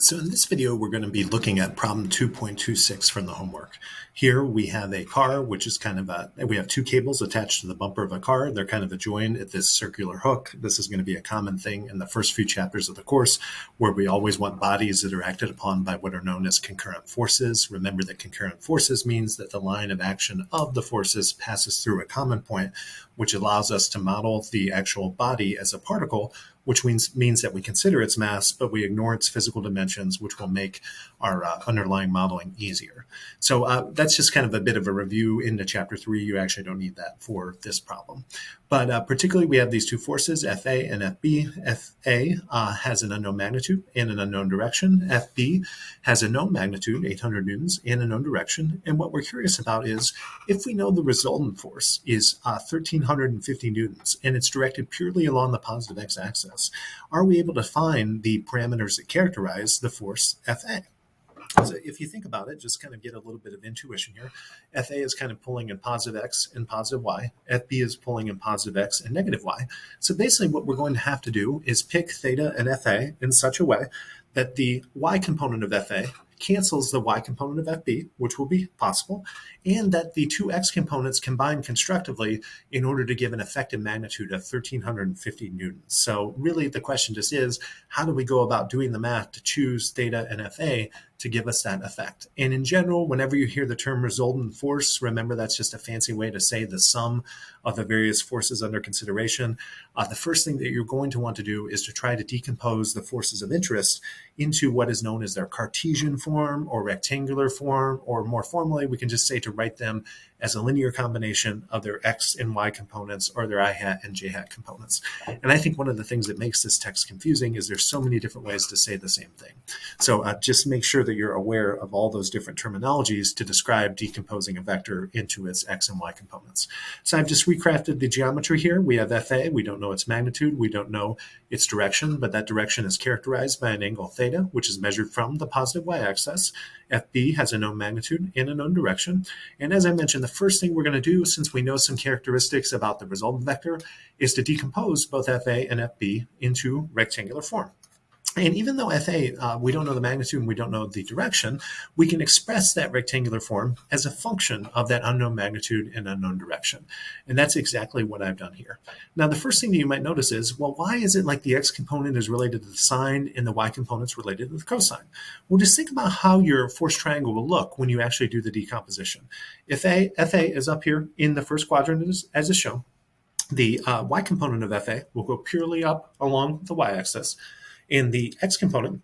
So in this video, we're going to be looking at problem 2.26 from the homework. Here we have a car, which is we have two cables attached to the bumper of a car. They're kind of adjoined at this circular hook. This is going to be a common thing in the first few chapters of the course, where we always want bodies that are acted upon by what are known as concurrent forces. Remember that concurrent forces means that the line of action of the forces passes through a common point, which allows us to model the actual body as a particle, which means that we consider its mass, but we ignore its physical dimensions, which will make our underlying modeling easier. So that's just kind of a bit of a review into chapter 3. You actually don't need that for this problem. But particularly, we have these two forces, Fa and Fb. Fa has an unknown magnitude and an unknown direction. Fb has a known magnitude, 800 newtons, and a known direction. And what we're curious about is, if we know the resultant force is 1,350 newtons, and it's directed purely along the positive x-axis, are we able to find the parameters that characterize the force Fa? So if you think about it, just kind of get a little bit of intuition here. Fa is kind of pulling in positive x and positive y. Fb is pulling in positive x and negative y. So basically what we're going to have to do is pick theta and Fa in such a way that the y component of Fa cancels the y component of Fb, which will be possible, and that the two x components combine constructively in order to give an effective magnitude of 1,350 newtons. So really the question just is, how do we go about doing the math to choose theta and Fa to give us that effect? And in general, whenever you hear the term resultant force, remember that's just a fancy way to say the sum of the various forces under consideration. The first thing that you're going to want to do is to try to decompose the forces of interest into what is known as their Cartesian form or rectangular form, or more formally, we can just say to write them as a linear combination of their x and y components, or their I hat and j hat components. And I think one of the things that makes this text confusing is there's so many different ways to say the same thing. So just make sure that you're aware of all those different terminologies to describe decomposing a vector into its x and y components. So I've just recrafted the geometry here. We have Fa, we don't know its magnitude, we don't know its direction, but that direction is characterized by an angle theta, which is measured from the positive y-axis. Fb has a known magnitude and a known direction. And as I mentioned, the first thing we're going to do, since we know some characteristics about the resultant vector, is to decompose both Fa and Fb into rectangular form. And even though Fa, we don't know the magnitude and we don't know the direction, we can express that rectangular form as a function of that unknown magnitude and unknown direction. And that's exactly what I've done here. Now, the first thing that you might notice is, well, why is it like the x component is related to the sine and the y component is related to the cosine? Well, just think about how your force triangle will look when you actually do the decomposition. If Fa is up here in the first quadrant as is shown, the y component of Fa will go purely up along the y-axis, and the x component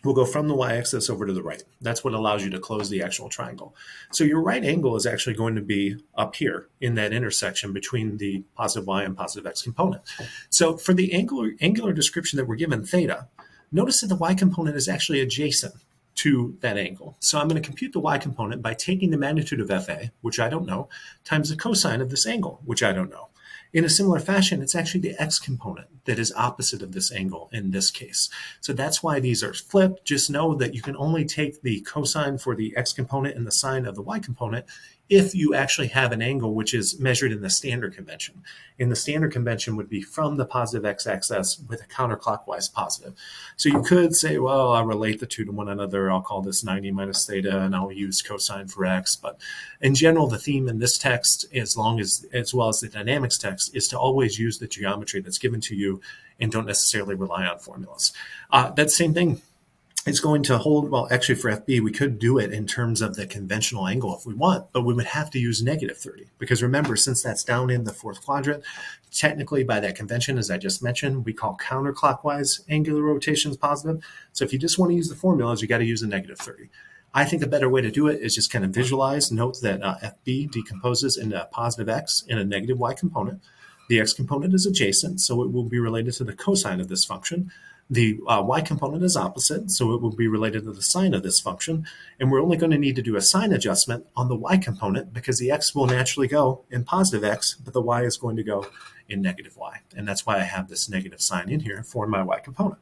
will go from the y-axis over to the right. That's what allows you to close the actual triangle. So your right angle is actually going to be up here in that intersection between the positive y and positive x component. So for the angular description that we're given, theta, notice that the y component is actually adjacent to that angle. So I'm going to compute the y component by taking the magnitude of Fa, which I don't know, times the cosine of this angle, which I don't know. In a similar fashion, it's actually the x component that is opposite of this angle in this case. So that's why these are flipped. Just know that you can only take the cosine for the x component and the sine of the y component if you actually have an angle which is measured in the standard convention. And the standard convention would be from the positive x-axis with a counterclockwise positive. So you could say, well, I'll relate the two to one another. I'll call this 90 minus theta, and I'll use cosine for x. But in general, the theme in this text, as well as the dynamics text, is to always use the geometry that's given to you and don't necessarily rely on formulas. That same thing is going to hold, well, actually for Fb, we could do it in terms of the conventional angle if we want, but we would have to use negative 30. Because remember, since that's down in the fourth quadrant, technically by that convention, as I just mentioned, we call counterclockwise angular rotations positive. So if you just want to use the formulas, you got to use a negative 30. I think a better way to do it is just kind of visualize. Note that Fb decomposes into a positive x and a negative y component. The x component is adjacent, so it will be related to the cosine of this function. The y component is opposite, so it will be related to the sine of this function. And we're only going to need to do a sign adjustment on the y component because the x will naturally go in positive x, but the y is going to go in negative y. And that's why I have this negative sign in here for my y component.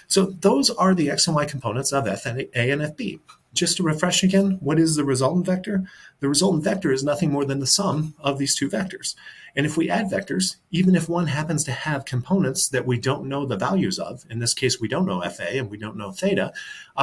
So those are the x and y components of Fa and Fb. Just to refresh again, what is the resultant vector? The resultant vector is nothing more than the sum of these two vectors. And if we add vectors, even if one happens to have components that we don't know the values of, in this case, we don't know FA and we don't know theta,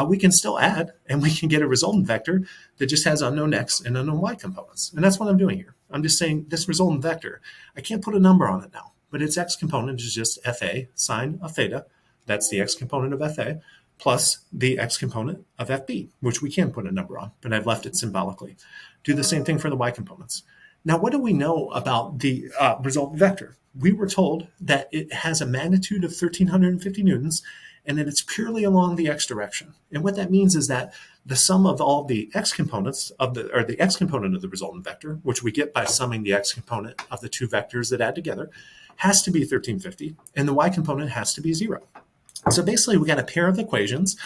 we can still add and we can get a resultant vector that just has unknown X and unknown Y components. And that's what I'm doing here. I'm just saying this resultant vector, I can't put a number on it now, but its X component is just FA sine of theta. That's the X component of FA plus the X component of FB, which we can put a number on, but I've left it symbolically. Do the same thing for the Y components. Now, what do we know about the resultant vector? We were told that it has a magnitude of 1,350 newtons and that it's purely along the X direction. And what that means is that the sum of all the X components the X component of the resultant vector, which we get by summing the X component of the two vectors that add together, has to be 1,350, and the Y component has to be 0. So basically, we got a pair of equations.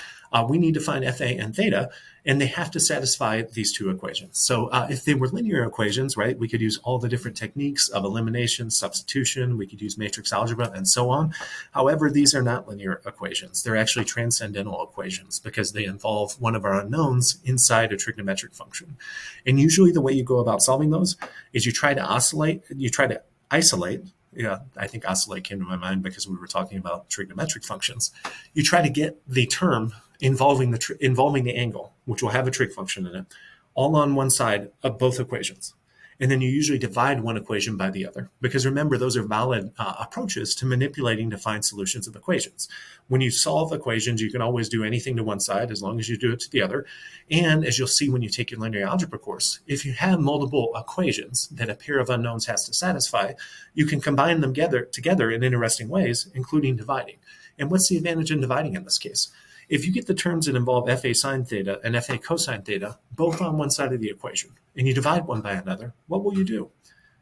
We need to find FA and theta, and they have to satisfy these two equations. So if they were linear equations, right, we could use all the different techniques of elimination, substitution, we could use matrix algebra, and so on. However, these are not linear equations. They're actually transcendental equations because they involve one of our unknowns inside a trigonometric function. And usually the way you go about solving those is you try to isolate. Yeah, I think oscillate came to my mind because we were talking about trigonometric functions. You try to get the term involving the angle, which will have a trig function in it, all on one side of both equations. And then you usually divide one equation by the other, because remember, those are valid approaches to manipulating to find solutions of equations. When you solve equations, you can always do anything to one side as long as you do it to the other. And as you'll see when you take your linear algebra course, if you have multiple equations that a pair of unknowns has to satisfy, you can combine them together in interesting ways, including dividing. And what's the advantage in dividing in this case? If you get the terms that involve FA sine theta and FA cosine theta, both on one side of the equation, and you divide one by another, what will you do?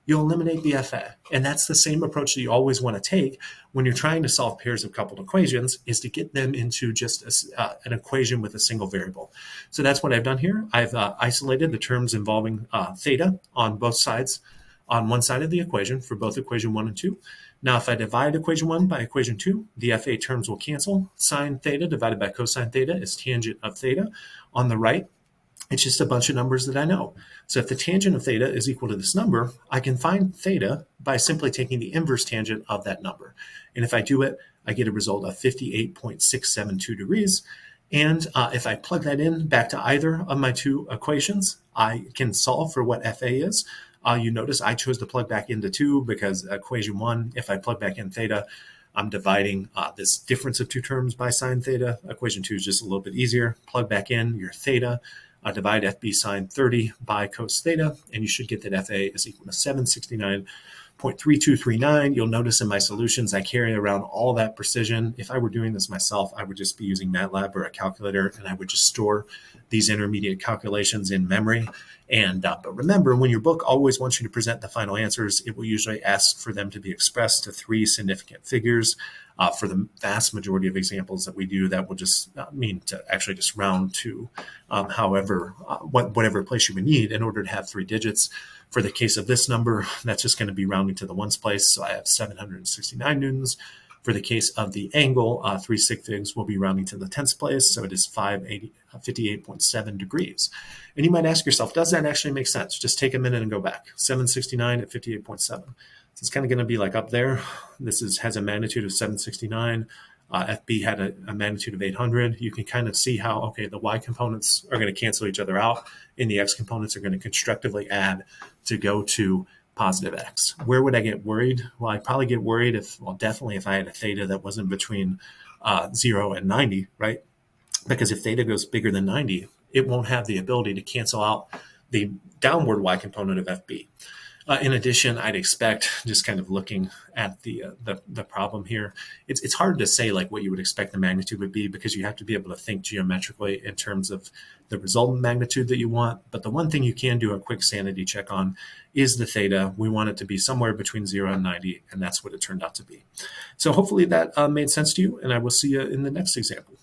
You'll eliminate the FA. And that's the same approach that you always want to take when you're trying to solve pairs of coupled equations, is to get them into just an equation with a single variable. So that's what I've done here. I've isolated the terms involving theta on both sides, on one side of the equation for both equation 1 and 2. Now, if I divide equation 1 by equation 2, the FA terms will cancel. Sine theta divided by cosine theta is tangent of theta. On the right, it's just a bunch of numbers that I know. So if the tangent of theta is equal to this number, I can find theta by simply taking the inverse tangent of that number. And if I do it, I get a result of 58.672 degrees. And if I plug that in back to either of my two equations, I can solve for what FA is. You notice I chose to plug back into 2 because equation 1, if I plug back in theta, I'm dividing this difference of two terms by sine theta. Equation 2 is just a little bit easier. Plug back in your theta, divide FB sine 30 by cos theta, and you should get that FA is equal to 769.3239. You'll notice in my solutions, I carry around all that precision. If I were doing this myself, I would just be using MATLAB or a calculator, and I would just store these intermediate calculations in memory. And but remember, when your book always wants you to present the final answers, it will usually ask for them to be expressed to 3 significant figures. For the vast majority of examples that we do, that will just mean to actually just round to whatever place you would need in order to have 3 digits. For the case of this number, that's just going to be rounding to the ones place. So I have 769 newtons. For the case of the angle, 3 sig figs will be rounding to the tenths place. So it is 58.7 degrees. And you might ask yourself, does that actually make sense? Just take a minute and go back. 769 at 58.7. So it's kind of going to be like up there. This has a magnitude of 769. FB had a magnitude of 800. You can kind of see how, okay, the Y components are going to cancel each other out, and the X components are going to constructively add to go to positive X. Where would I get worried? Well, I'd probably get worried definitely if I had a theta that wasn't between 0 and 90, right? Because if theta goes bigger than 90, it won't have the ability to cancel out the downward Y component of FB. In addition, I'd expect, just kind of looking at the problem here, it's hard to say like what you would expect the magnitude would be, because you have to be able to think geometrically in terms of the resultant magnitude that you want. But the one thing you can do a quick sanity check on is the theta. We want it to be somewhere between 0 and 90, and that's what it turned out to be. So hopefully that made sense to you, and I will see you in the next example.